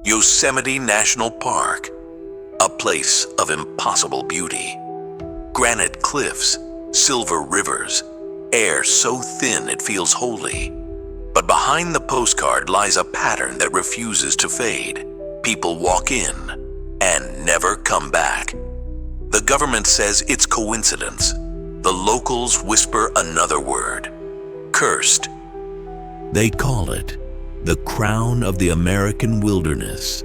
Yosemite National Park, a place of impossible beauty. Granite cliffs, silver rivers, air so thin it feels holy. But behind the postcard lies a pattern that refuses to fade. People walk in and never come back. The government says it's coincidence. The locals whisper another word: cursed. They call it the crown of the American wilderness,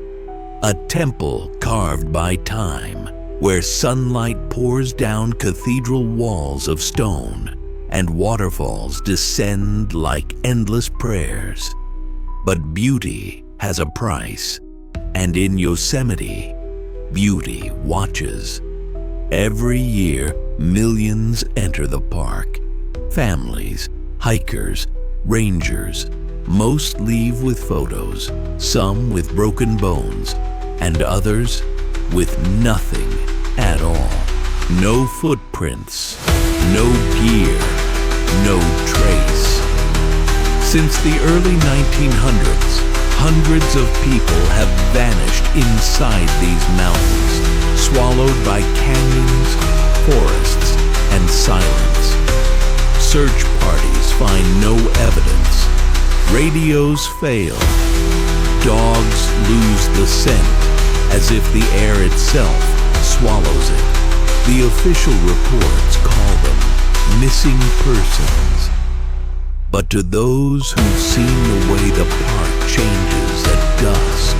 a temple carved by time, where sunlight pours down cathedral walls of stone and waterfalls descend like endless prayers. But beauty has a price, and in Yosemite, beauty watches. Every year, millions enter the park. Families, hikers, rangers. Most leave with photos, some with broken bones, and others with nothing at all. No footprints, no gear, no trace. Since the early 1900s, hundreds of people have vanished inside these mountains, swallowed by canyons, forests, and silence. Search parties find no evidence. Radios fail. Dogs lose the scent, as if the air itself swallows it. The official reports call them missing persons. But to those who've seen the way the park changes at dusk,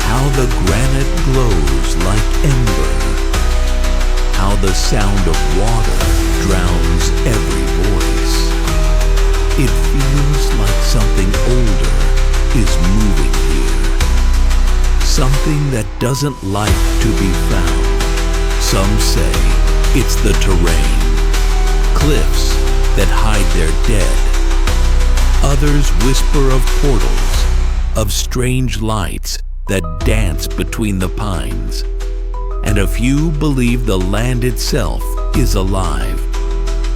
how the granite glows like ember, how the sound of water drowns every voice, it feels like something older is moving here. Something that doesn't like to be found. Some say it's the terrain, cliffs that hide their dead. Others whisper of portals, of strange lights that dance between the pines. And a few believe the land itself is alive,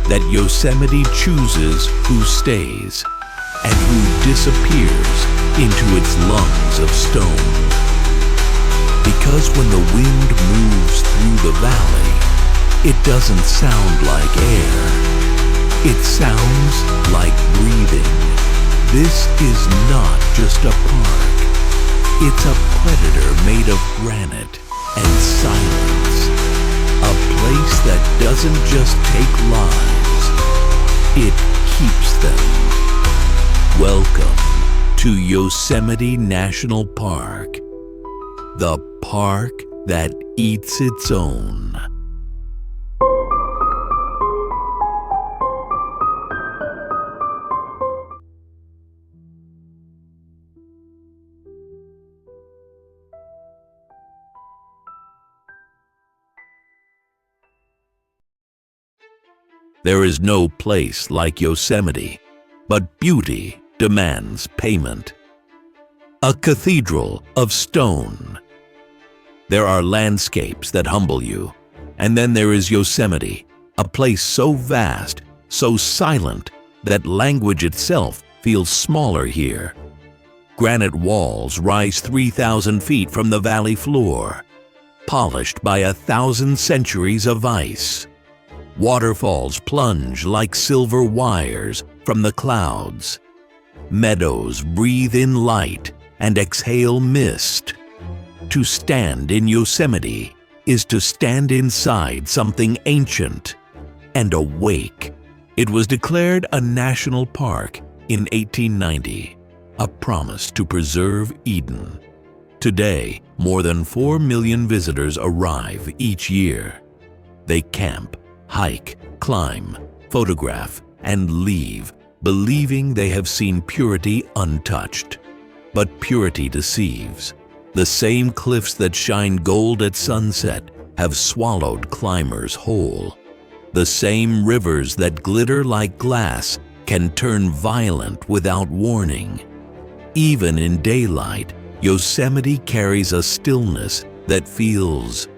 that Yosemite chooses who stays and who disappears into its lungs of stone. Because when the wind moves through the valley, it doesn't sound like air. It sounds like breathing. This is not just a park. It's a predator made of granite and silence. A place that doesn't just take lives, it keeps them. Welcome to Yosemite National Park, the park that eats its own. There is no place like Yosemite, but beauty demands payment. A cathedral of stone. There are landscapes that humble you, and then there is Yosemite, a place so vast, so silent, that language itself feels smaller here. Granite walls rise 3,000 feet from the valley floor, polished by 1,000 centuries of ice. Waterfalls plunge like silver wires from the clouds. Meadows breathe in light and exhale mist. To stand in Yosemite is to stand inside something ancient and awake. It was declared a national park in 1890, a promise to preserve Eden. Today, more than 4 million visitors arrive each year. They camp, hike, climb, photograph, and leave, believing they have seen purity untouched. But purity deceives. The same cliffs that shine gold at sunset have swallowed climbers whole. The same rivers that glitter like glass can turn violent without warning. Even in daylight, Yosemite carries a stillness that feels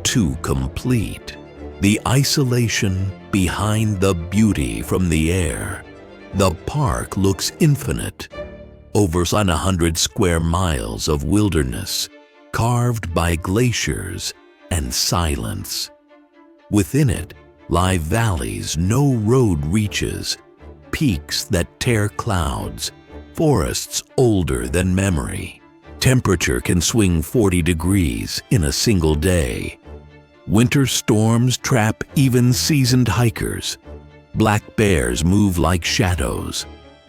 too complete. The isolation behind the beauty from the air. The park looks infinite, over 100 square miles of wilderness, carved by glaciers and silence. Within it lie valleys no road reaches, peaks that tear clouds, forests older than memory. Temperature can swing 40 degrees in a single day. Winter storms trap even seasoned hikers. Black bears move like shadows.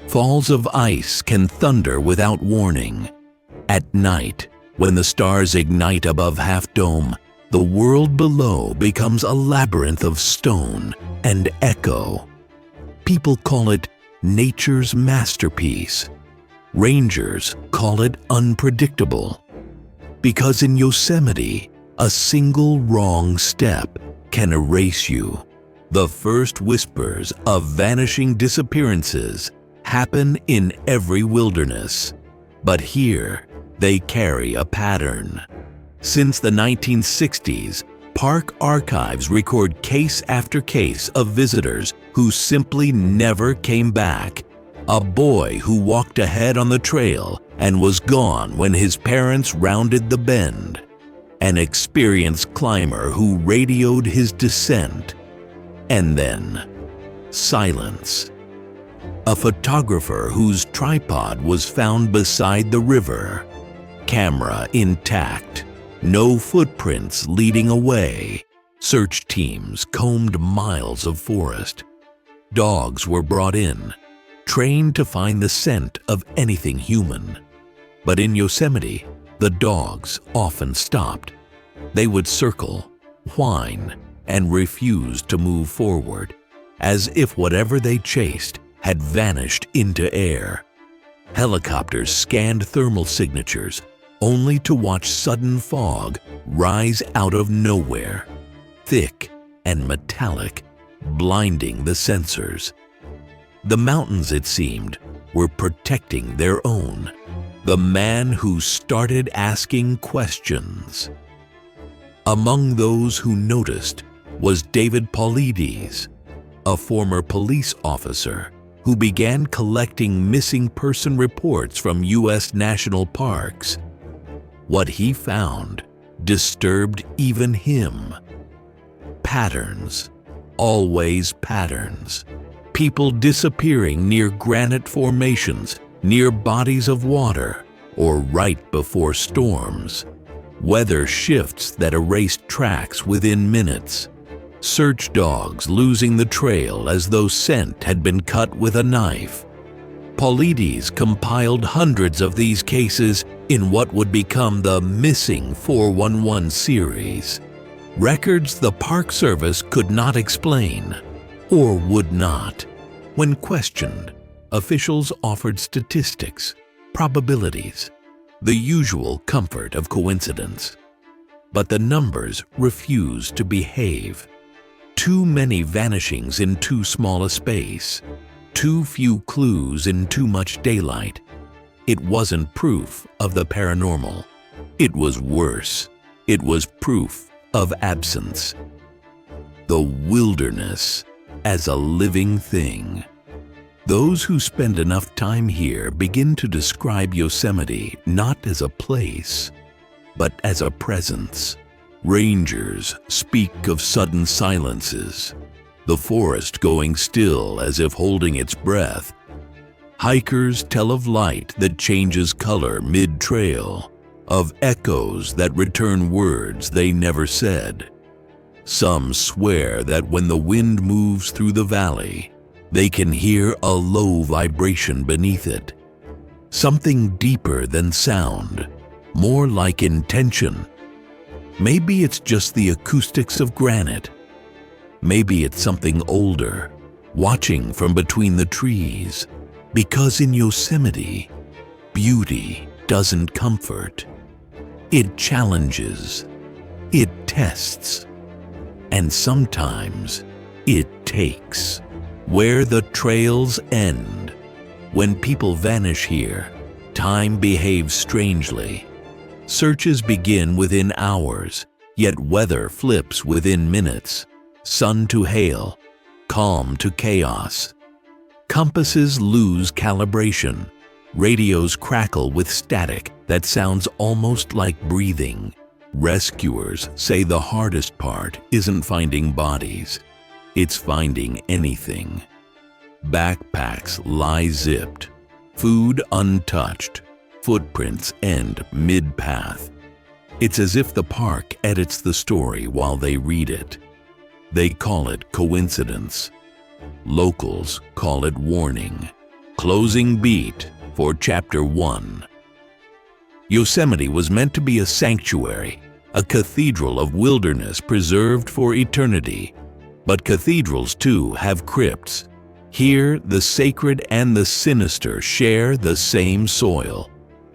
Falls of ice can thunder without warning. At night, when the stars ignite above Half Dome, the world below becomes a labyrinth of stone and echo. People call it nature's masterpiece. Rangers call it unpredictable. Because in Yosemite, a single wrong step can erase you. The first whispers of vanishing disappearances happen in every wilderness, but here they carry a pattern. Since the 1960s, park archives record case after case of visitors who simply never came back. A boy who walked ahead on the trail and was gone when his parents rounded the bend. An experienced climber who radioed his descent. And then, silence. A photographer whose tripod was found beside the river. Camera intact. No footprints leading away. Search teams combed miles of forest. Dogs were brought in, trained to find the scent of anything human. But in Yosemite, the dogs often stopped. They would circle, whine, and refuse to move forward, as if whatever they chased had vanished into air. Helicopters scanned thermal signatures, only to watch sudden fog rise out of nowhere, thick and metallic, blinding the sensors. The mountains, it seemed, were protecting their own. The man who started asking questions. Among those who noticed was David Paulides, a former police officer who began collecting missing person reports from U.S. national parks. What he found disturbed even him. Patterns, always patterns. People disappearing near granite formations, near bodies of water, or right before storms. Weather shifts that erased tracks within minutes. Search dogs losing the trail as though scent had been cut with a knife. Paulides compiled hundreds of these cases in what would become the Missing 411 series. Records the Park Service could not explain, or would not. When questioned, officials offered statistics, probabilities, the usual comfort of coincidence. But the numbers refused to behave. Too many vanishings in too small a space. Too few clues in too much daylight. It wasn't proof of the paranormal. It was worse. It was proof of absence. The wilderness as a living thing. Those who spend enough time here begin to describe Yosemite not as a place, but as a presence. Rangers speak of sudden silences, the forest going still as if holding its breath. Hikers tell of light that changes color mid-trail, of echoes that return words they never said. Some swear that when the wind moves through the valley, they can hear a low vibration beneath it. Something deeper than sound, more like intention. Maybe it's just the acoustics of granite. Maybe it's something older, watching from between the trees. Because in Yosemite, beauty doesn't comfort. It challenges. It tests. And sometimes it takes. Where the trails end. When people vanish here, time behaves strangely. Searches begin within hours, yet weather flips within minutes. Sun to hail, calm to chaos. Compasses lose calibration. Radios crackle with static that sounds almost like breathing. Rescuers say the hardest part isn't finding bodies, it's finding anything. Backpacks lie zipped, food untouched, footprints end mid-path. It's as if the park edits the story while they read it. They call it coincidence. Locals call it warning. Closing beat for Chapter 1. Yosemite was meant to be a sanctuary, a cathedral of wilderness preserved for eternity. But cathedrals, too, have crypts. Here, the sacred and the sinister share the same soil.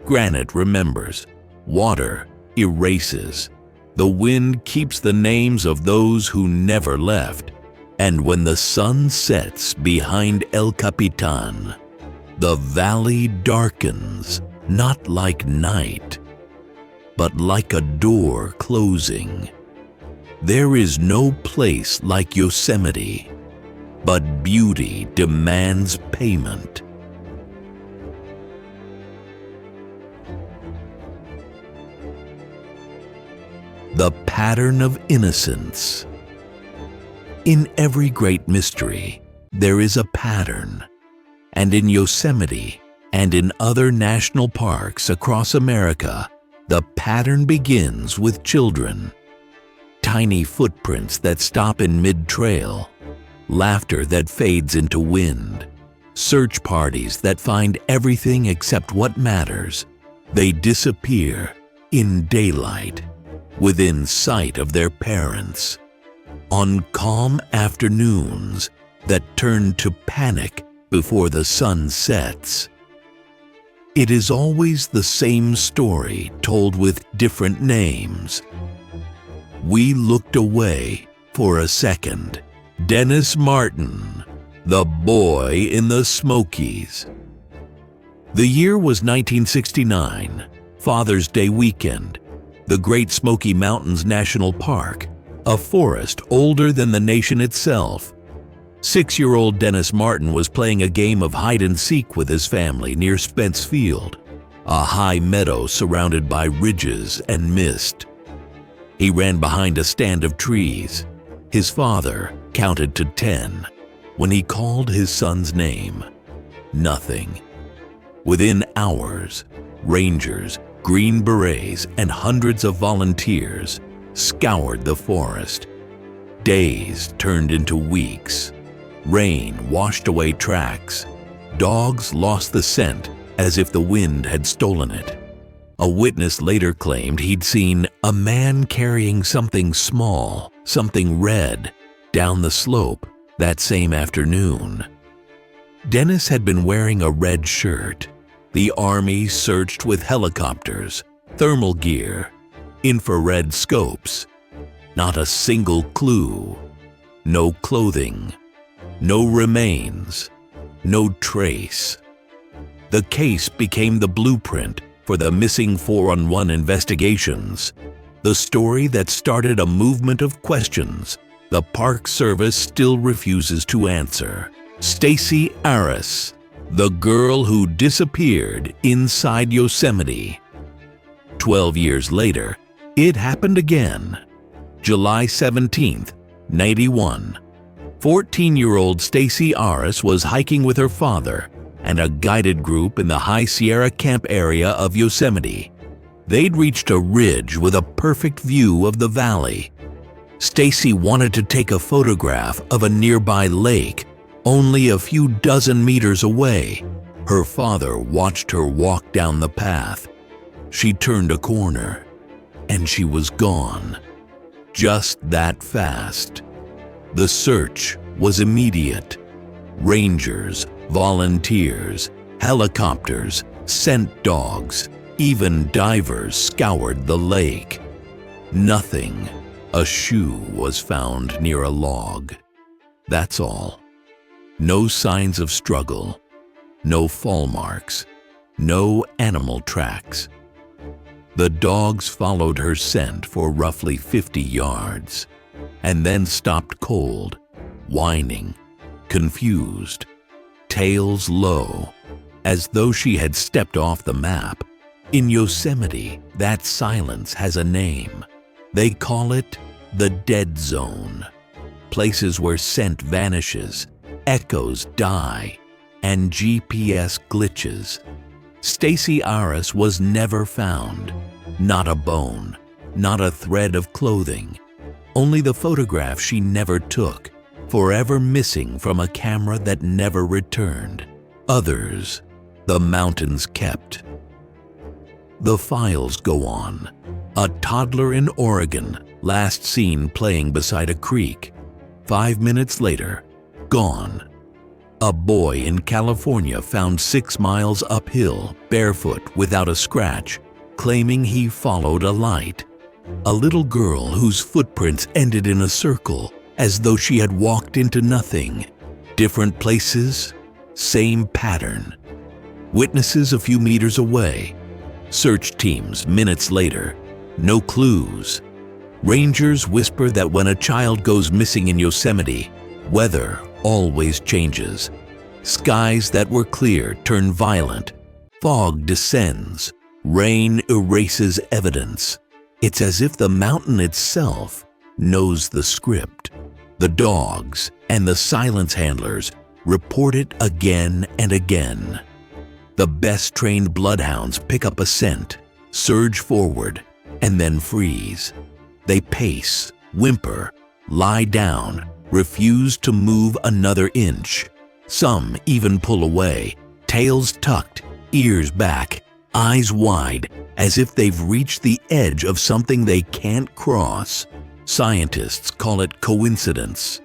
Granite remembers. Water erases. The wind keeps the names of those who never left. And when the sun sets behind El Capitan, the valley darkens, not like night, but like a door closing. There is no place like Yosemite, but beauty demands payment. The pattern of innocence. In every great mystery, there is a pattern. And in Yosemite and in other national parks across America, the pattern begins with children. Tiny footprints that stop in mid-trail, laughter that fades into wind, search parties that find everything except what matters. They disappear in daylight, within sight of their parents, on calm afternoons that turn to panic before the sun sets. It is always the same story told with different names. We looked away for a second. Dennis Martin, the boy in the Smokies. The year was 1969, Father's Day weekend. The Great Smoky Mountains National Park, a forest older than the nation itself. 6-year-old Dennis Martin was playing a game of hide-and-seek with his family near Spence Field, a high meadow surrounded by ridges and mist. He ran behind a stand of trees. His father counted to 10 when he called his son's name. Nothing. Within hours, rangers, Green Berets, and hundreds of volunteers scoured the forest. Days turned into weeks. Rain washed away tracks. Dogs lost the scent as if the wind had stolen it. A witness later claimed he'd seen a man carrying something small, something red, down the slope that same afternoon. Dennis had been wearing a red shirt. The Army searched with helicopters, thermal gear, infrared scopes. Not a single clue. No clothing. No remains. No trace. The case became the blueprint for the missing 411 investigations. The story that started a movement of questions the Park Service still refuses to answer. Stacy Arras, the girl who disappeared inside Yosemite. 12 years later, it happened again. July 17th, 91. 14-year-old Stacy Arras was hiking with her father and a guided group in the High Sierra Camp area of Yosemite. They'd reached a ridge with a perfect view of the valley. Stacy wanted to take a photograph of a nearby lake, only a few dozen meters away. Her father watched her walk down the path. She turned a corner, and she was gone. Just that fast. The search was immediate. Rangers, volunteers, helicopters, scent dogs, even divers scoured the lake. Nothing. A shoe was found near a log. That's all. No signs of struggle. No fall marks. No animal tracks. The dogs followed her scent for roughly 50 yards, and then stopped cold, whining, confused, tails low, as though she had stepped off the map. In Yosemite, that silence has a name. They call it the dead zone. Places where scent vanishes, echoes die, and GPS glitches. Stacy Aris was never found. Not a bone, not a thread of clothing. Only the photograph she never took, forever missing from a camera that never returned. Others, the mountains kept. The files go on. A toddler in Oregon, last seen playing beside a creek. 5 minutes later, gone. A boy in California found 6 miles uphill, barefoot, without a scratch, claiming he followed a light. A little girl whose footprints ended in a circle, as though she had walked into nothing. Different places, same pattern. Witnesses a few meters away. Search teams minutes later. No clues. Rangers whisper that when a child goes missing in Yosemite, weather always changes. Skies that were clear turn violent. Fog descends. Rain erases evidence. It's as if the mountain itself knows the script. The dogs and the silence handlers report it again and again. The best trained bloodhounds pick up a scent, surge forward, and then freeze. They pace, whimper, lie down, refuse to move another inch. Some even pull away, tails tucked, ears back, eyes wide, as if they've reached the edge of something they can't cross. Scientists call it coincidence,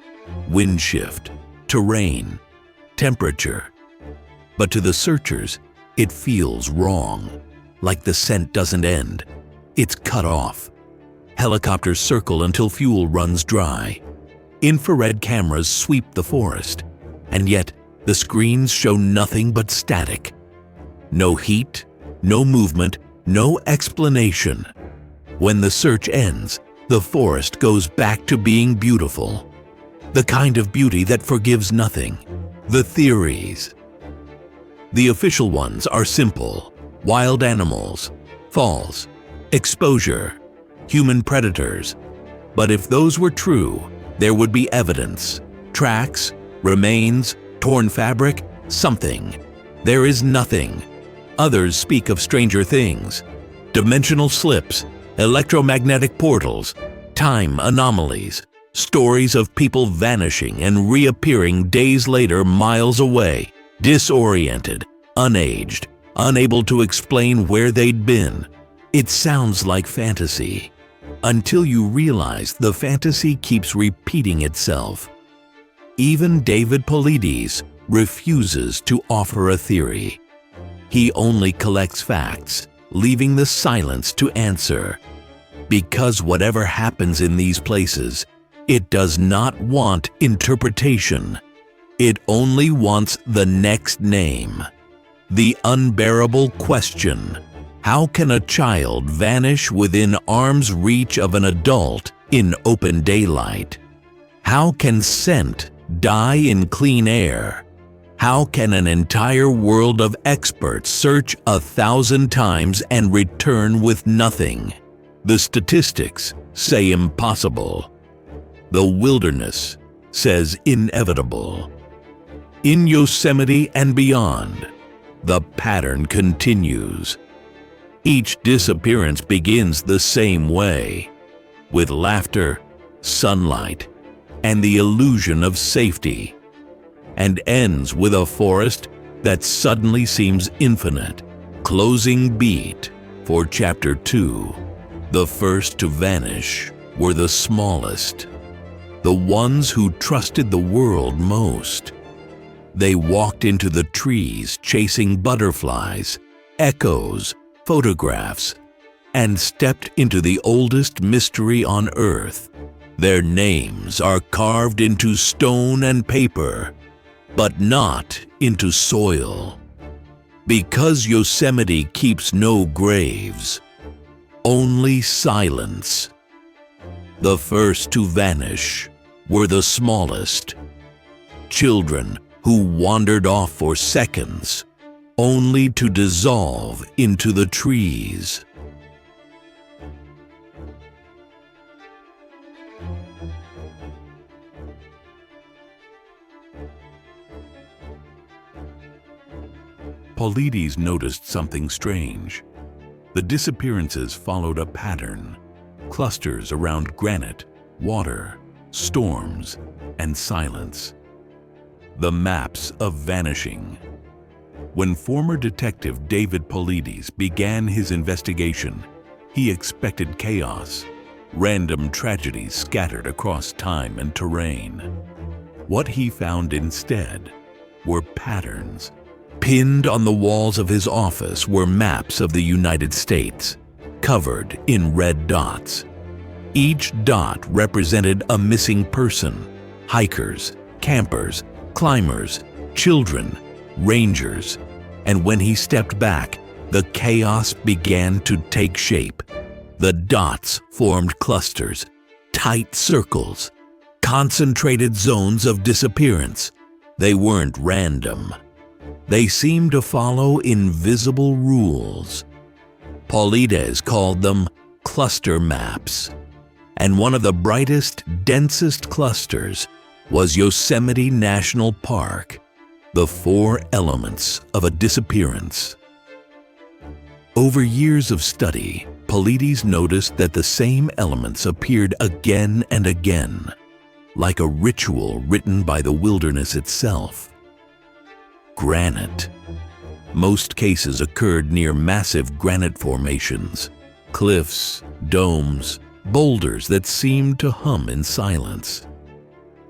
wind shift, terrain, temperature. But to the searchers, it feels wrong, like the scent doesn't end. It's cut off. Helicopters circle until fuel runs dry. Infrared cameras sweep the forest, and yet the screens show nothing but static. No heat, no movement, no explanation. When the search ends, the forest goes back to being beautiful. The kind of beauty that forgives nothing. The theories. The official ones are simple. Wild animals. False. Exposure. Human predators. But if those were true, there would be evidence. Tracks, remains, torn fabric, something. There is nothing. Others speak of stranger things. Dimensional slips, electromagnetic portals, time anomalies, stories of people vanishing and reappearing days later miles away, disoriented, unaged, unable to explain where they'd been. It sounds like fantasy, until you realize the fantasy keeps repeating itself. Even David Paulides refuses to offer a theory. He only collects facts, leaving the silence to answer. Because whatever happens in these places, it does not want interpretation. It only wants the next name. The unbearable question: how can a child vanish within arm's reach of an adult in open daylight? How can scent die in clean air? How can an entire world of experts search 1,000 times and return with nothing? The statistics say impossible. The wilderness says inevitable. In Yosemite and beyond, the pattern continues. Each disappearance begins the same way, with laughter, sunlight, and the illusion of safety, and ends with a forest that suddenly seems infinite. Closing beat for Chapter 2. The first to vanish were the smallest, the ones who trusted the world most. They walked into the trees chasing butterflies, echoes, photographs, and stepped into the oldest mystery on Earth. Their names are carved into stone and paper, but not into soil. Because Yosemite keeps no graves, only silence. The first to vanish were the smallest, children who wandered off for seconds, only to dissolve into the trees. Paulides noticed something strange. The disappearances followed a pattern: clusters around granite, water, storms, and silence. The maps of vanishing. When former detective David Paulides began his investigation, he expected chaos, random tragedies scattered across time and terrain. What he found instead were patterns. Pinned on the walls of his office were maps of the United States, covered in red dots. Each dot represented a missing person: hikers, campers, climbers, children, rangers. And when he stepped back, the chaos began to take shape. The dots formed clusters, tight circles, concentrated zones of disappearance. They weren't random. They seemed to follow invisible rules. Paulides called them cluster maps. And one of the brightest, densest clusters was Yosemite National Park, the 4 elements of a disappearance. Over years of study, Paulides noticed that the same elements appeared again and again, like a ritual written by the wilderness itself. Granite. Most cases occurred near massive granite formations, cliffs, domes, boulders that seemed to hum in silence.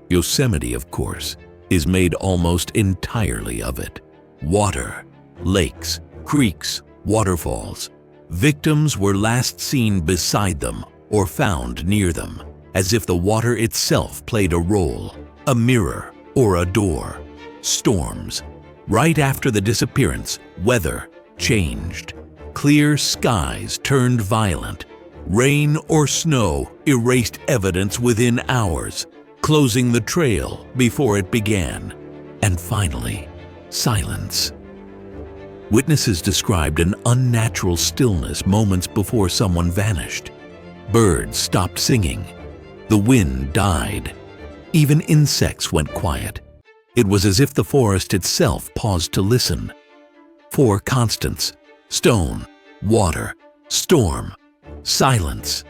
Yosemite, of course, is made almost entirely of it. Water, lakes, creeks, waterfalls. Victims were last seen beside them or found near them, as if the water itself played a role, a mirror or a door. Storms. Right after the disappearance, weather changed. Clear skies turned violent. Rain or snow erased evidence within hours, closing the trail before it began. And finally, silence. Witnesses described an unnatural stillness moments before someone vanished. Birds stopped singing. The wind died. Even insects went quiet. It was as if the forest itself paused to listen. 4 constants: stone, water, storm, silence.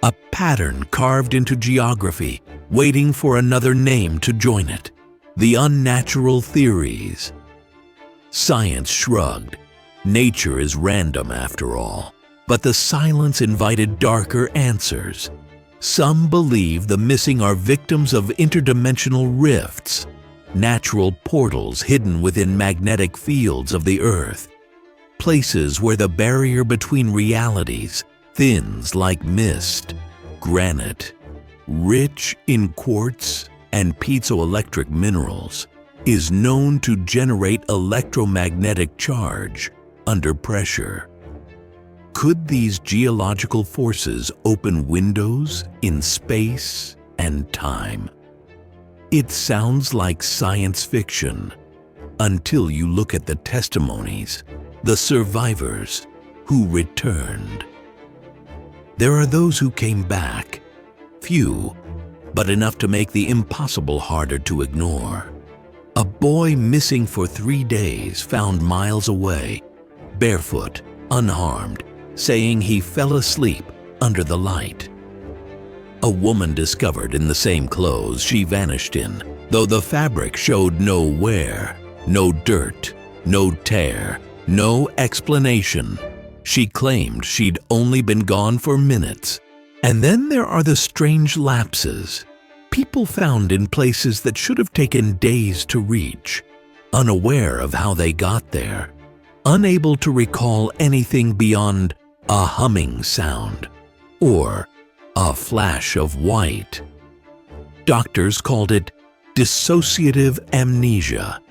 A pattern carved into geography, waiting for another name to join it. The unnatural theories. Science shrugged. Nature is random after all. But the silence invited darker answers. Some believe the missing are victims of interdimensional rifts, natural portals hidden within magnetic fields of the Earth, places where the barrier between realities thins like mist. Granite, rich in quartz and piezoelectric minerals, is known to generate electromagnetic charge under pressure. Could these geological forces open windows in space and time? It sounds like science fiction until you look at the testimonies, the survivors who returned. There are those who came back, few, but enough to make the impossible harder to ignore. A boy missing for 3 days, found miles away, barefoot, unharmed, saying he fell asleep under the light. A woman discovered in the same clothes she vanished in, though the fabric showed no wear, no dirt, no tear, no explanation. She claimed she'd only been gone for minutes. And then there are the strange lapses. People found in places that should have taken days to reach, unaware of how they got there, unable to recall anything beyond a humming sound or a flash of white. Doctors called it dissociative amnesia,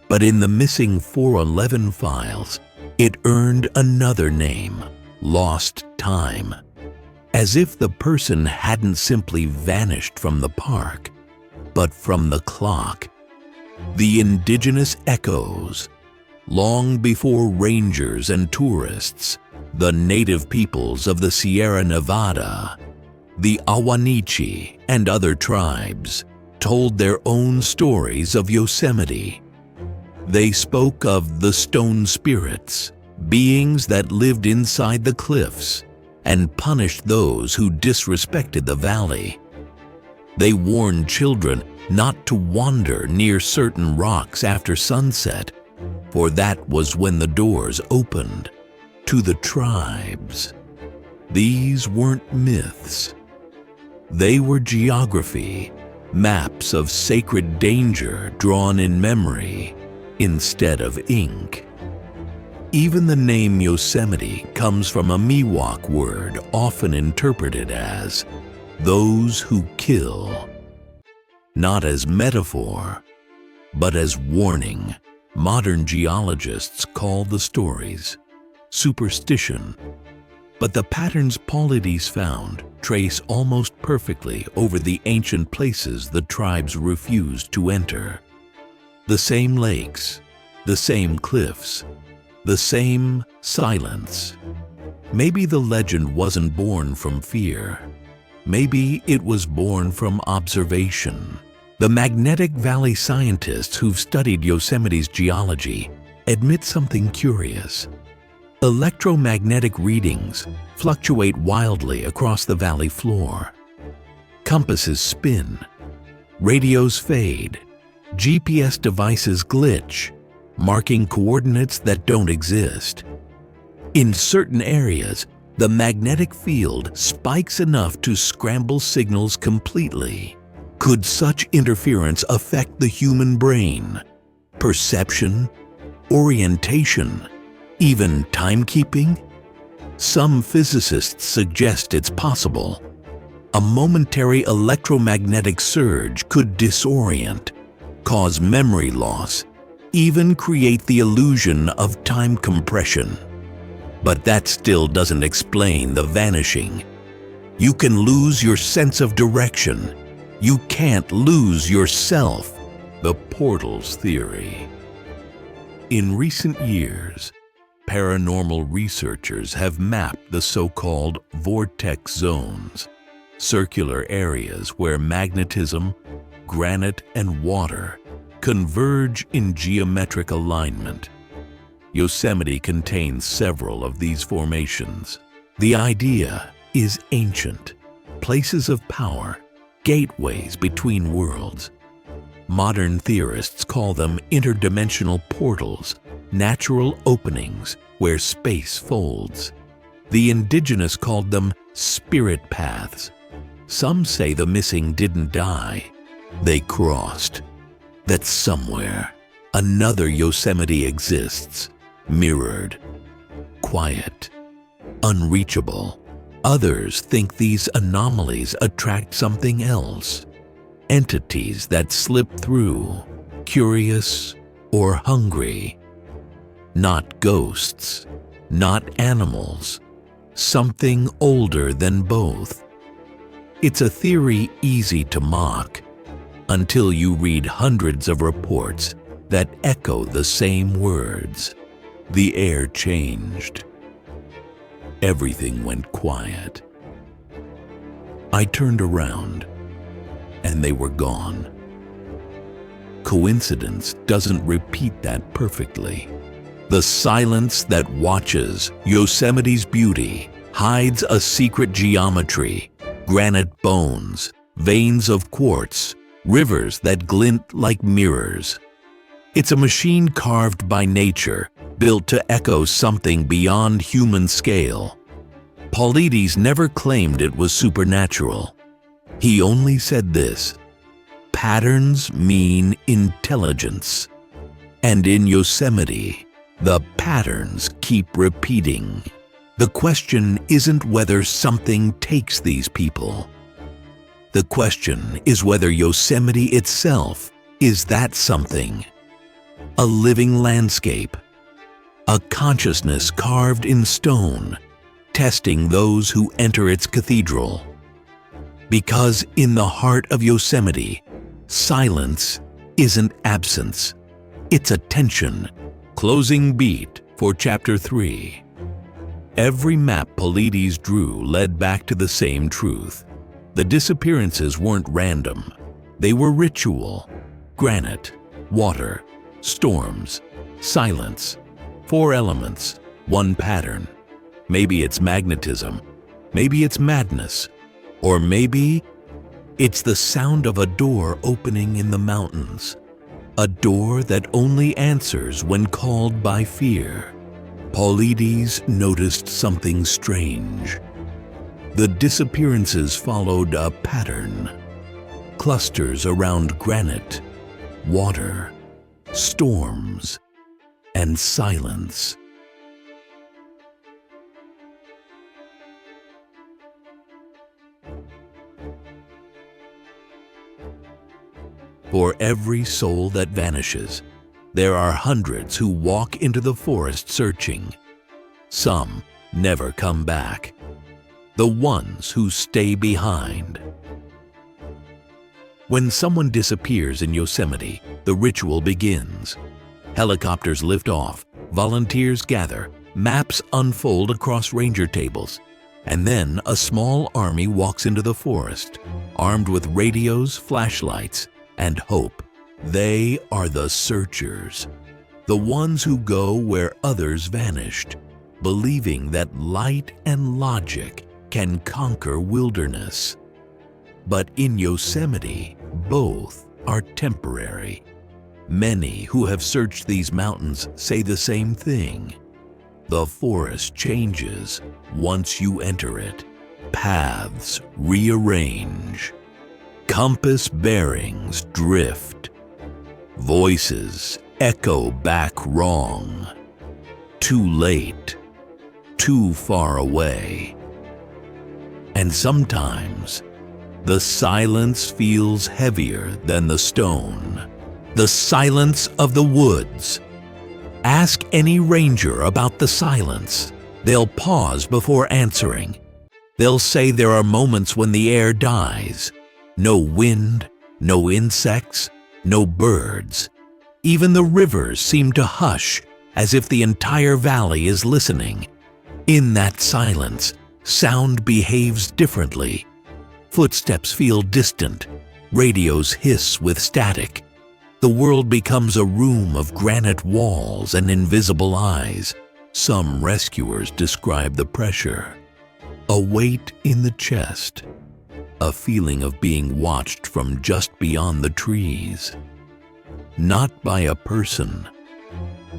but in the missing 411 files, it earned another name: lost time. As if the person hadn't simply vanished from the park, but from the clock. The indigenous echoes, Long before rangers and tourists, the native peoples of the Sierra Nevada, the Awanichi and other tribes, told their own stories of Yosemite. They spoke of the stone spirits, beings that lived inside the cliffs and punished those who disrespected the valley. They warned children not to wander near certain rocks after sunset, for that was when the doors opened to the tribes. These weren't myths. They were geography, maps of sacred danger drawn in memory instead of ink. Even the name Yosemite comes from a Miwok word often interpreted as those who kill. Not as metaphor, but as warning. Modern geologists call the stories superstition, but the patterns Paulides found trace almost perfectly over the ancient places the tribes refused to enter. The same lakes, the same cliffs, the same silence. Maybe the legend wasn't born from fear. Maybe it was born from observation. The Magnetic Valley scientists who've studied Yosemite's geology admit something curious. Electromagnetic readings fluctuate wildly across the valley floor. Compasses spin, radios fade, GPS devices glitch, marking coordinates that don't exist. In certain areas, the magnetic field spikes enough to scramble signals completely. Could such interference affect the human brain, perception, orientation, even timekeeping? Some physicists suggest it's possible. A momentary electromagnetic surge could disorient, cause memory loss, even create the illusion of time compression. But that still doesn't explain the vanishing. You can lose your sense of direction. You can't lose yourself. The portals theory. In recent years, paranormal researchers have mapped the so-called vortex zones, circular areas where magnetism, granite, and water converge in geometric alignment. Yosemite contains several of these formations. The idea is ancient, places of power, gateways between worlds. Modern theorists call them interdimensional portals, natural openings where space folds. The indigenous called them spirit paths. Some say the missing didn't die, they crossed. That somewhere, another Yosemite exists, mirrored, quiet, unreachable. Others think these anomalies attract something else, entities that slip through, curious or hungry. Not ghosts, not animals, something older than both. It's a theory easy to mock until you read hundreds of reports that echo the same words. The air changed. Everything went quiet. I turned around, and they were gone. Coincidence doesn't repeat that perfectly. The silence that watches Yosemite's beauty hides a secret geometry, granite bones, veins of quartz, rivers that glint like mirrors. It's a machine carved by nature, built to echo something beyond human scale. Paulides never claimed it was supernatural. He only said this: patterns mean intelligence. And in Yosemite, the patterns keep repeating. The question isn't whether something takes these people. The question is whether Yosemite itself is that something. A living landscape, a consciousness carved in stone, testing those who enter its cathedral. Because in the heart of Yosemite, silence isn't absence, it's attention, Closing beat for Chapter 3. Every map Paulides drew led back to the same truth. The disappearances weren't random. They were ritual. Granite, water, storms, silence. 4 elements, 1 pattern. Maybe it's magnetism. Maybe it's madness. Or maybe it's the sound of a door opening in the mountains. A door that only answers when called by fear. Paulides noticed something strange. The disappearances followed a pattern. Clusters around granite, water, storms, and silence. For every soul that vanishes, there are hundreds who walk into the forest searching. Some never come back. The ones who stay behind. When someone disappears in Yosemite, the ritual begins. Helicopters lift off, volunteers gather, maps unfold across ranger tables, and then a small army walks into the forest, armed with radios, flashlights, and hope. They are the searchers, the ones who go where others vanished, believing that light and logic can conquer wilderness. But in Yosemite, both are temporary. Many who have searched these mountains say the same thing. The forest changes once you enter it. Paths rearrange. Compass bearings drift. Voices echo back wrong. Too late. Too far away. And sometimes, the silence feels heavier than the stone. The silence of the woods. Ask any ranger about the silence. They'll pause before answering. They'll say there are moments when the air dies. No wind, no insects, no birds. Even the rivers seem to hush, as if the entire valley is listening. In that silence, sound behaves differently. Footsteps feel distant. Radios hiss with static. The world becomes a room of granite walls and invisible eyes. Some rescuers describe the pressure. A weight in the chest. A feeling of being watched from just beyond the trees. Not by a person.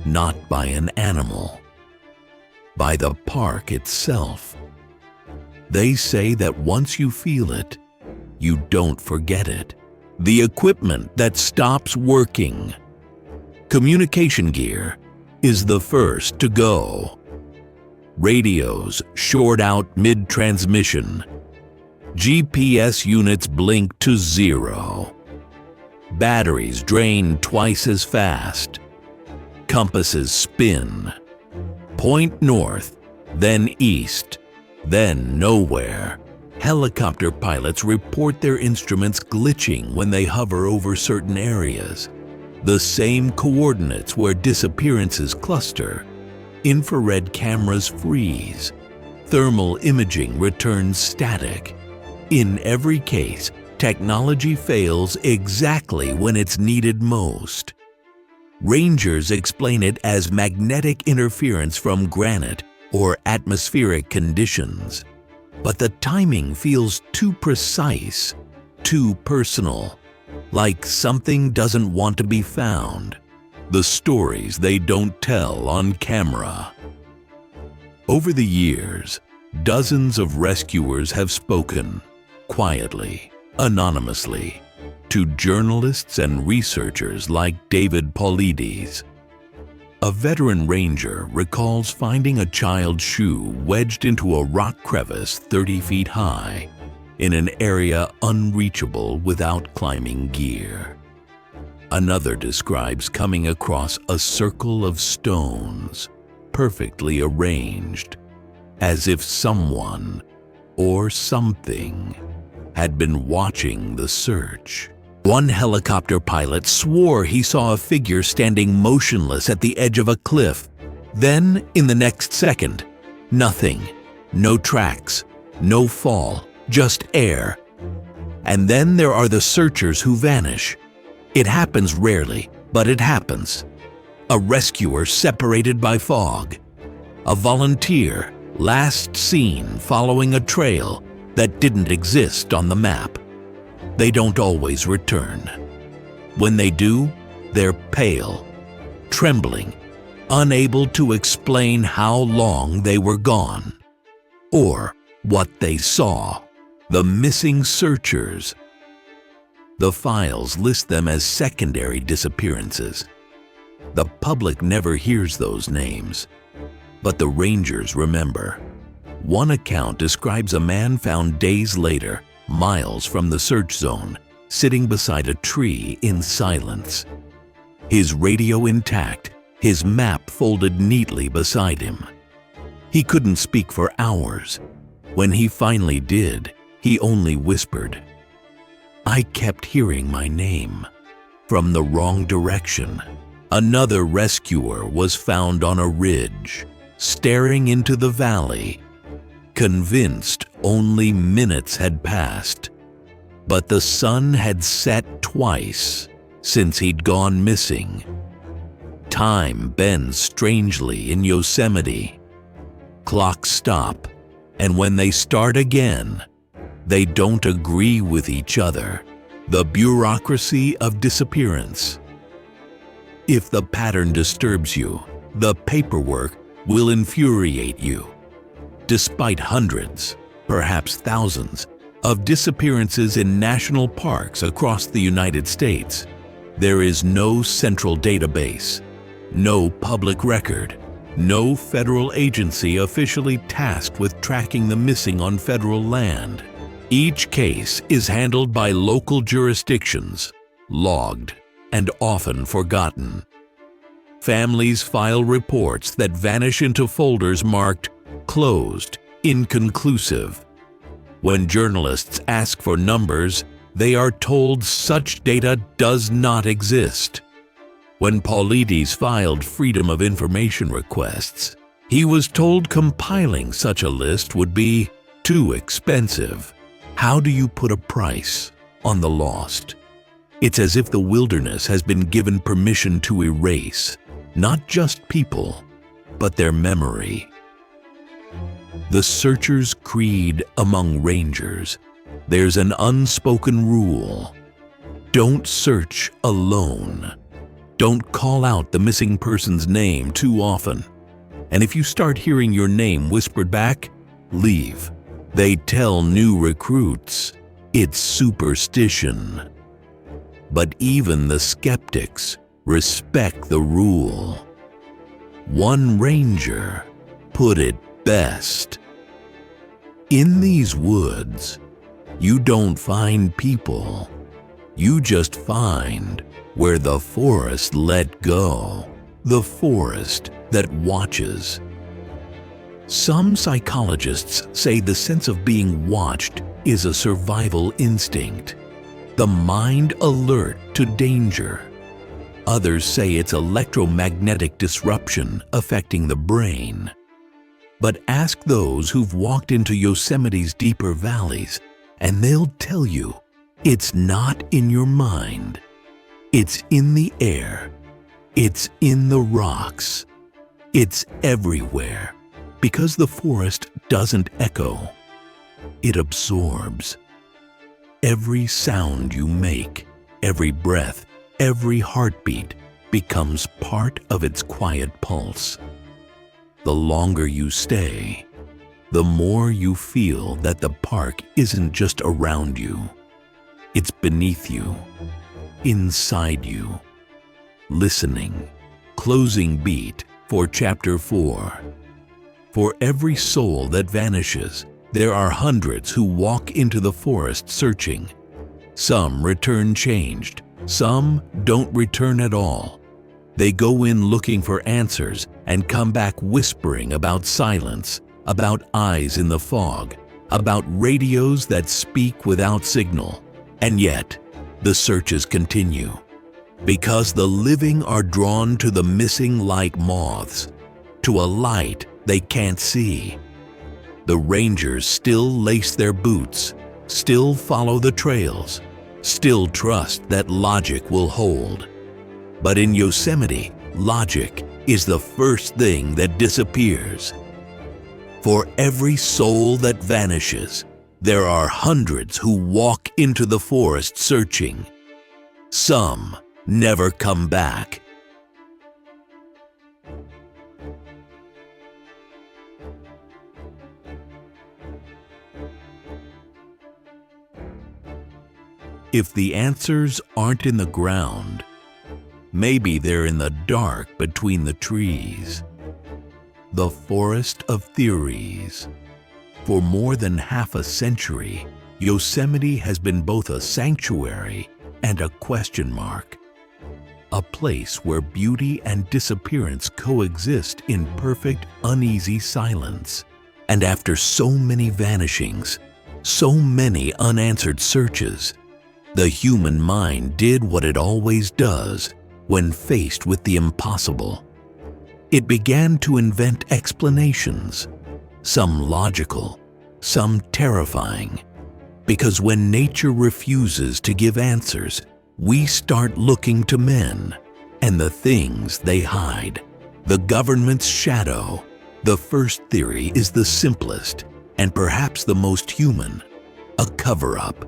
Not by an animal. By the park itself. They say that once you feel it, you don't forget it. The equipment that stops working. Communication gear is the first to go. Radios short out mid-transmission. GPS units blink to 0. Batteries drain twice as fast. Compasses spin. Point north, then east, then nowhere. Helicopter pilots report their instruments glitching when they hover over certain areas. The same coordinates where disappearances cluster. Infrared cameras freeze. Thermal imaging returns static. In every case, technology fails exactly when it's needed most. Rangers explain it as magnetic interference from granite or atmospheric conditions. But the timing feels too precise, too personal, like something doesn't want to be found. The stories they don't tell on camera. Over the years, dozens of rescuers have spoken, quietly, anonymously, to journalists and researchers like David Paulides. A veteran ranger recalls finding a child's shoe wedged into a rock crevice 30 feet high in an area unreachable without climbing gear. Another describes coming across a circle of stones, perfectly arranged, as if someone or something had been watching the search. One helicopter pilot swore he saw a figure standing motionless at the edge of a cliff. Then, in the next second, nothing. No tracks, no fall, just air. And then there are the searchers who vanish. It happens rarely, but it happens. A rescuer separated by fog. A volunteer last seen following a trail that didn't exist on the map. They don't always return. When they do, they're pale, trembling, unable to explain how long they were gone, or what they saw. The missing searchers. The files list them as secondary disappearances. The public never hears those names, but the rangers remember. One account describes a man found days later, miles from the search zone, sitting beside a tree in silence. His radio intact, his map folded neatly beside him. He couldn't speak for hours. When he finally did, he only whispered. I kept hearing my name from the wrong direction. Another rescuer was found on a ridge, staring into the valley, convinced only minutes had passed. But the sun had set twice since he'd gone missing. Time bends strangely in Yosemite. Clocks stop, and when they start again, they don't agree with each other. The bureaucracy of disappearance. If the pattern disturbs you, the paperwork will infuriate you. Despite hundreds, perhaps thousands, of disappearances in national parks across the United States, there is no central database, no public record, no federal agency officially tasked with tracking the missing on federal land. Each case is handled by local jurisdictions, logged, and often forgotten. Families file reports that vanish into folders marked closed, inconclusive. When journalists ask for numbers, they are told such data does not exist. When Paulides filed Freedom of Information requests, he was told compiling such a list would be too expensive. How do you put a price on the lost? It's as if the wilderness has been given permission to erase, not just people, but their memory. The searcher's creed among rangers. There's an unspoken rule. Don't search alone. Don't call out the missing person's name too often. And if you start hearing your name whispered back, leave. They tell new recruits it's superstition. But even the skeptics respect the rule. One ranger put it best. In these woods, you don't find people. You just find where the forest let go, the forest that watches. Some psychologists say the sense of being watched is a survival instinct, the mind alert to danger. Others say it's electromagnetic disruption affecting the brain. But ask those who've walked into Yosemite's deeper valleys, and they'll tell you it's not in your mind. It's in the air. It's in the rocks. It's everywhere. Because the forest doesn't echo, it absorbs. Every sound you make, every breath, every heartbeat becomes part of its quiet pulse. The longer you stay, the more you feel that the park isn't just around you. It's beneath you, inside you. Listening. Closing beat for Chapter 4. For every soul that vanishes, there are hundreds who walk into the forest searching. Some return changed. Some don't return at all. They go in looking for answers and come back whispering about silence, about eyes in the fog, about radios that speak without signal. And yet, the searches continue, because the living are drawn to the missing like moths, to a light they can't see. The rangers still lace their boots, still follow the trails, still trust that logic will hold. But in Yosemite, logic is the first thing that disappears. For every soul that vanishes, there are hundreds who walk into the forest searching. Some never come back. If the answers aren't in the ground, maybe they're in the dark between the trees. The forest of theories. For more than half a century, Yosemite has been both a sanctuary and a question mark. A place where beauty and disappearance coexist in perfect, uneasy silence. And after so many vanishings, so many unanswered searches, the human mind did what it always does when faced with the impossible. It began to invent explanations, some logical, some terrifying, because when nature refuses to give answers, we start looking to men and the things they hide. The government's shadow. The first theory is the simplest and perhaps the most human, a cover-up.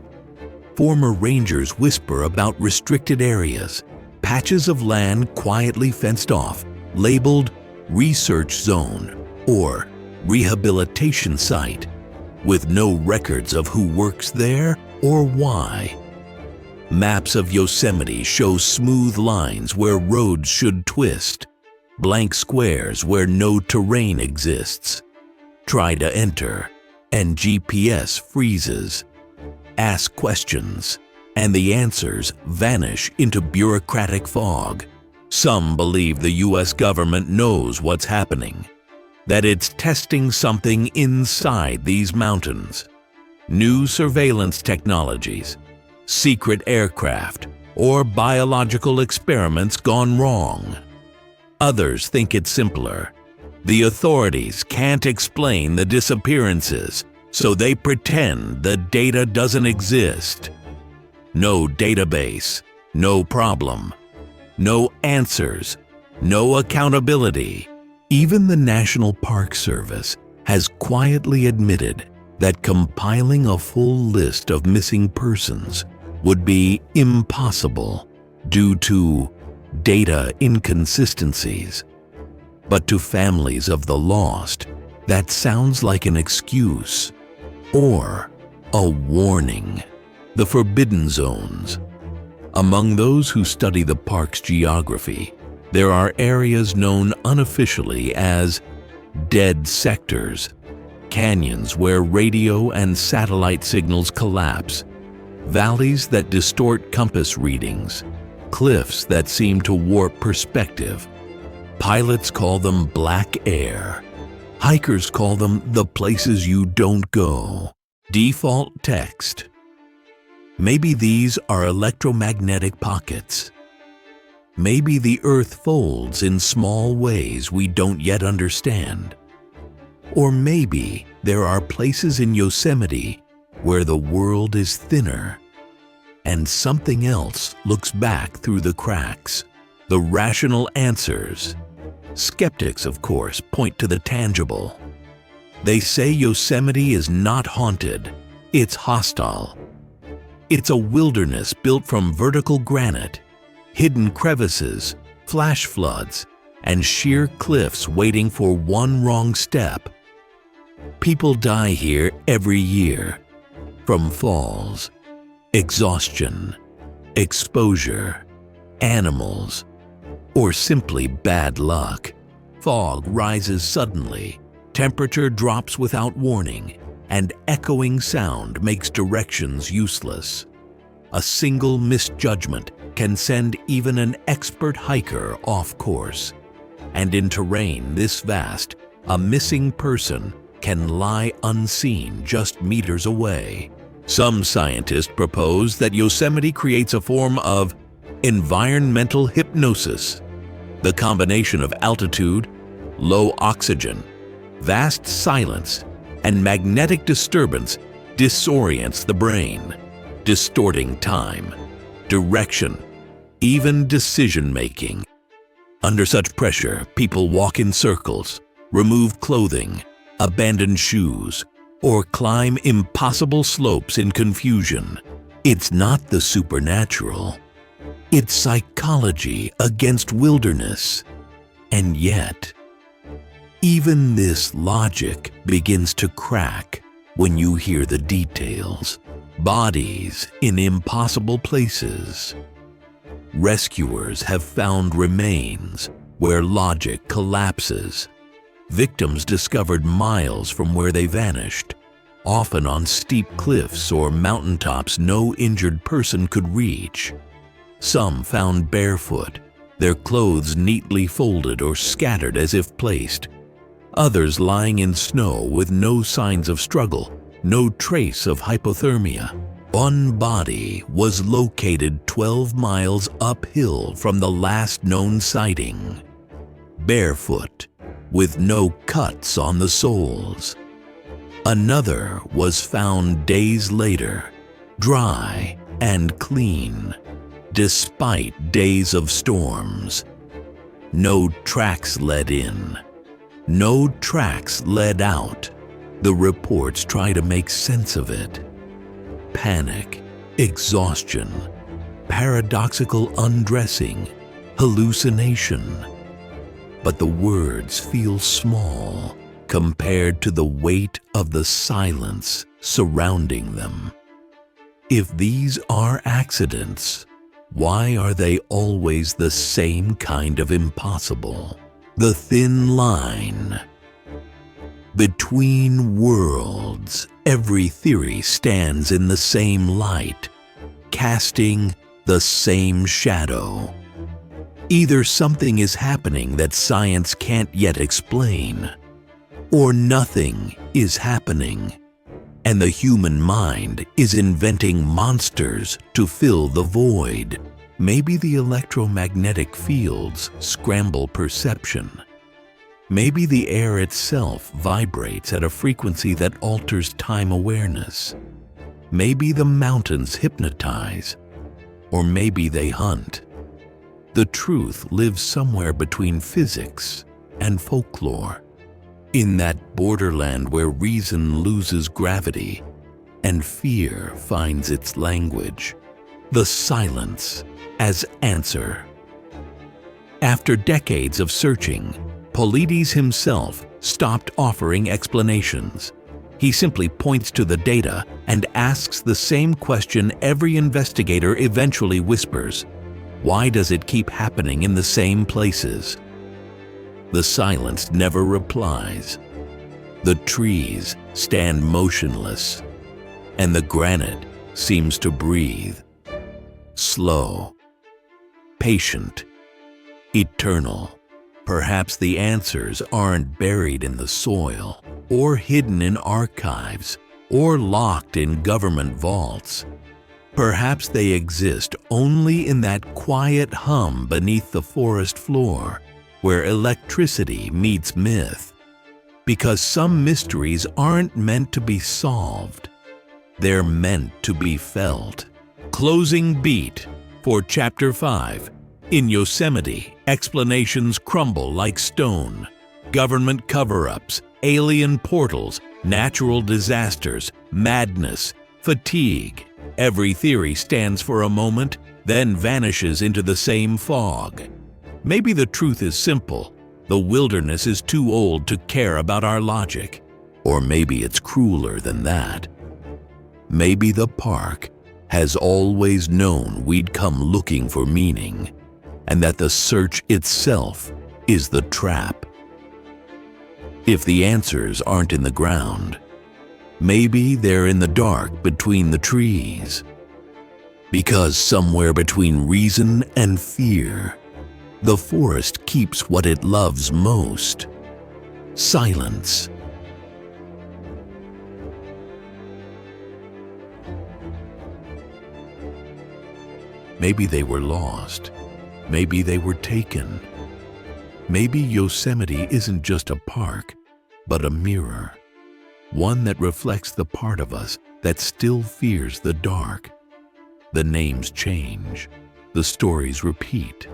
Former rangers whisper about restricted areas, patches of land quietly fenced off, labeled research zone or rehabilitation site, with no records of who works there or why. Maps of Yosemite show smooth lines where roads should twist, blank squares where no terrain exists. Try to enter, and GPS freezes. Ask questions, and the answers vanish into bureaucratic fog. Some believe the US government knows what's happening, that it's testing something inside these mountains. New surveillance technologies, secret aircraft, or biological experiments gone wrong. Others think it's simpler. The authorities can't explain the disappearances, so they pretend the data doesn't exist. No database, no problem, no answers, no accountability. Even the National Park Service has quietly admitted that compiling a full list of missing persons would be impossible due to data inconsistencies. But to families of the lost, that sounds like an excuse or a warning. The forbidden zones. Among those who study the park's geography, there are areas known unofficially as dead sectors, canyons where radio and satellite signals collapse, valleys that distort compass readings, cliffs that seem to warp perspective. Pilots call them black air. Hikers call them the places you don't go. Default text. Maybe these are electromagnetic pockets. Maybe the Earth folds in small ways we don't yet understand. Or maybe there are places in Yosemite where the world is thinner and something else looks back through the cracks. The rational answers. Skeptics, of course, point to the tangible. They say Yosemite is not haunted, it's hostile. It's a wilderness built from vertical granite, hidden crevices, flash floods, and sheer cliffs waiting for one wrong step. People die here every year, from falls, exhaustion, exposure, animals, or simply bad luck. Fog rises suddenly, temperature drops without warning, and echoing sound makes directions useless. A single misjudgment can send even an expert hiker off course. And in terrain this vast, a missing person can lie unseen just meters away. Some scientists propose that Yosemite creates a form of environmental hypnosis. The combination of altitude, low oxygen, vast silence, and magnetic disturbance disorients the brain, distorting time, direction, even decision-making. Under such pressure, people walk in circles, remove clothing, abandon shoes, or climb impossible slopes in confusion. It's not the supernatural. It's psychology against wilderness. And yet, even this logic begins to crack when you hear the details. Bodies in impossible places. Rescuers have found remains where logic collapses. Victims discovered miles from where they vanished, often on steep cliffs or mountaintops no injured person could reach. Some found barefoot, their clothes neatly folded or scattered as if placed. Others lying in snow with no signs of struggle, no trace of hypothermia. One body was located 12 miles uphill from the last known sighting, barefoot, with no cuts on the soles. Another was found days later, dry and clean, despite days of storms. No tracks led in, no tracks led out. The reports try to make sense of it. Panic, exhaustion, paradoxical undressing, hallucination. But the words feel small compared to the weight of the silence surrounding them. If these are accidents, why are they always the same kind of impossible? The thin line between worlds. Every theory stands in the same light, casting the same shadow. Either something is happening that science can't yet explain, or nothing is happening, and the human mind is inventing monsters to fill the void. Maybe the electromagnetic fields scramble perception. Maybe the air itself vibrates at a frequency that alters time awareness. Maybe the mountains hypnotize, or maybe they hunt. The truth lives somewhere between physics and folklore, in that borderland where reason loses gravity and fear finds its language. The silence as answer. After decades of searching, Paulides himself stopped offering explanations. He simply points to the data and asks the same question every investigator eventually whispers: why does it keep happening in the same places? The silence never replies. The trees stand motionless, and the granite seems to breathe. Slow, patient, eternal. Perhaps the answers aren't buried in the soil, or hidden in archives, or locked in government vaults. Perhaps they exist only in that quiet hum beneath the forest floor, where electricity meets myth. Because some mysteries aren't meant to be solved, they're meant to be felt. Closing beat for Chapter 5. In Yosemite, explanations crumble like stone. Government cover-ups, alien portals, natural disasters, madness, fatigue. Every theory stands for a moment, then vanishes into the same fog. Maybe the truth is simple. The wilderness is too old to care about our logic. Or maybe it's crueler than that. Maybe the park has always known we'd come looking for meaning, and that the search itself is the trap. If the answers aren't in the ground, maybe they're in the dark between the trees. Because somewhere between reason and fear, the forest keeps what it loves most: silence. Maybe they were lost. Maybe they were taken. Maybe Yosemite isn't just a park, but a mirror. One that reflects the part of us that still fears the dark. The names change. The stories repeat.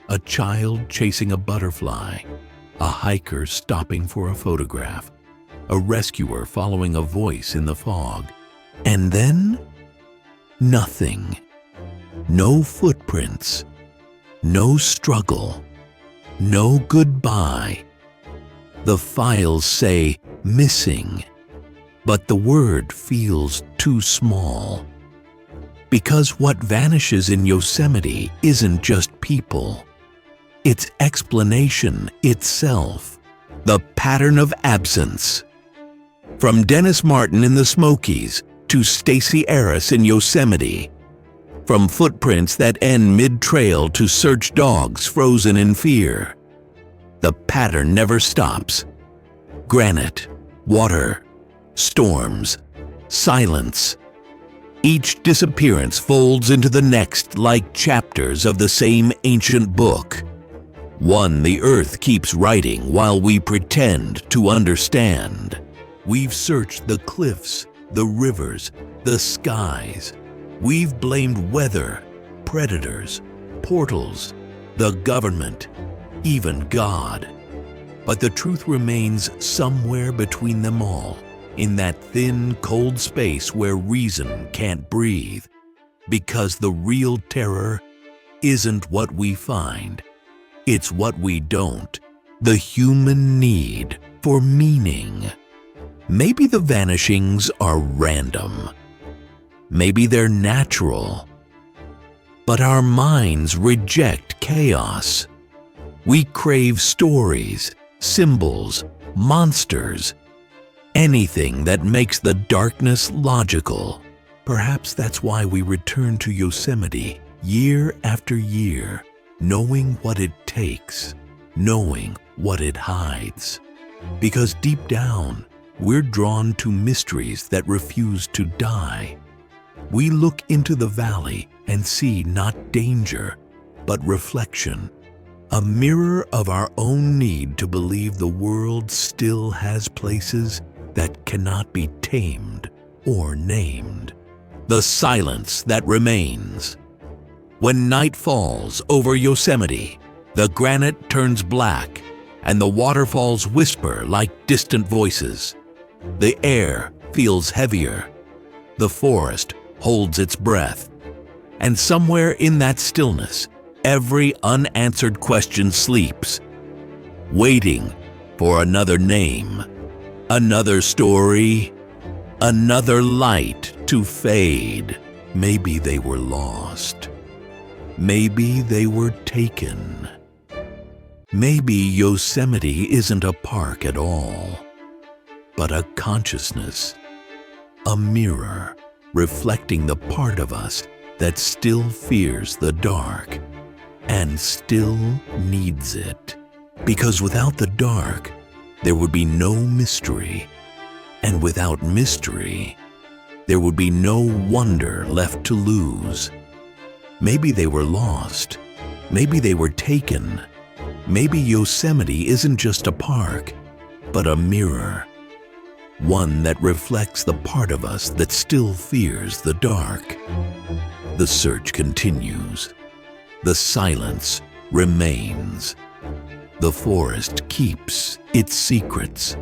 A child chasing a butterfly. A hiker stopping for a photograph. A rescuer following a voice in the fog. And then, nothing. No footprints. No struggle. No goodbye. The files say missing, but the word feels too small. Because what vanishes in Yosemite isn't just people. It's explanation itself. The pattern of absence. From Dennis Martin in the Smokies to Stacey Arras in Yosemite. From footprints that end mid-trail to search dogs frozen in fear. The pattern never stops. Granite, water, storms, silence. Each disappearance folds into the next like chapters of the same ancient book. One the earth keeps writing while we pretend to understand. We've searched the cliffs, the rivers, the skies. We've blamed weather, predators, portals, the government, even God. But the truth remains somewhere between them all, in that thin, cold space where reason can't breathe. Because the real terror isn't what we find, it's what we don't, the human need for meaning. Maybe the vanishings are random. Maybe they're natural. But our minds reject chaos. We crave stories, symbols, monsters, anything that makes the darkness logical. Perhaps that's why we return to Yosemite year after year, knowing what it takes, knowing what it hides. Because deep down, we're drawn to mysteries that refuse to die. We look into the valley and see not danger, but reflection. A mirror of our own need to believe the world still has places that cannot be tamed or named. The silence that remains. When night falls over Yosemite, the granite turns black and the waterfalls whisper like distant voices. The air feels heavier. The forest holds its breath. And somewhere in that stillness, every unanswered question sleeps, waiting for another name, another story, another light to fade. Maybe they were lost. Maybe they were taken. Maybe Yosemite isn't a park at all, but a consciousness, a mirror reflecting the part of us that still fears the dark and still needs it. Because without the dark, there would be no mystery. And without mystery, there would be no wonder left to lose. Maybe they were lost. Maybe they were taken. Maybe Yosemite isn't just a park, but a mirror. One that reflects the part of us that still fears the dark. The search continues. The silence remains. The forest keeps its secrets.